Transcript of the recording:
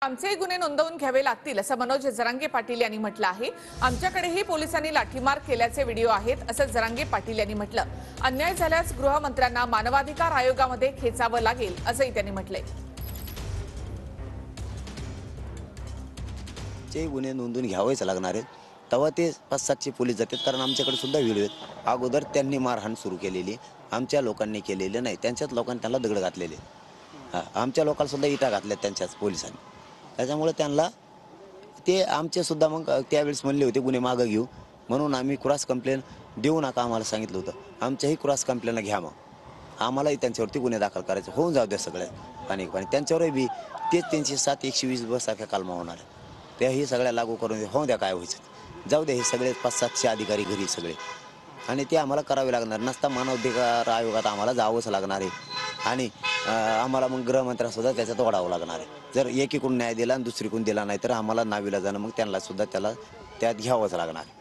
आमचे गुन्हे नोंदवून घ्यावे लागतील असं मनोज जरांगे पाटील यांनी म्हटलं आहे। आमच्याकडेही पोलिसांनी लाठीमार केल्याचे व्हिडिओ आहेत असं जरांगे पाटील यांनी म्हटलं। अन्याय झाल्यास गृहमंत्र्यांना मानवाधिकार आयोगामध्ये खेचावं लागेल असंही त्यांनी म्हटलंय। जे गुन्हे नोंदवून घ्यावेच लागणार आहेत तेव्हा ते 5-700 पोलीस जातात, कारण आमच्याकडे सुद्धा व्हिडिओ आहेत। अगोदर त्यांनी मारहाण सुरू केलेली, आमच्या लोकांनी केलेले नाही, त्यांच्याच लोकांनी त्यांना दगड घातलेले। आमच्या लोकांना सुद्धा इटा घातल्या त्यांच्याच पोलिसांनी। त्याच्यामुळे त्यांना ते आमचे सुद्धा मग त्यावेळेस म्हणले होते गुन्हे मागे घेऊ, म्हणून आम्ही क्रॉस कंप्लेन देऊ नका आम्हाला सांगितलं होतं। आमच्याही क्रॉस कंप्लेन घ्या, मग आम्हालाही त्यांच्यावरती गुन्हे दाखल करायचे, होऊन जाऊ द्या सगळे पाणी त्यांच्यावरही बी तेच त्यांची 7-120 बसारख्या कालमा होणार आहे। त्याही सगळ्या लागू करून होऊ द्या, काय व्हायचं जाऊ द्या। हे सगळे 500-700 अधिकारी घरी सगळे, आणि ते आम्हाला करावे लागणार नसता। मानवाधिकार आयोगात आम्हाला जावंच लागणार आहे, आणि आम्हाला मग गृहमंत्र्यांसुद्धा त्याच्यात ओढावं लागणार आहे। जर एकीकडून न्याय दिला आणि दुसरीकडून दिला नाही तर आम्हाला नाविलाजानं मग त्यांना सुद्धा त्याला त्यात घ्यावंच लागणार आहे।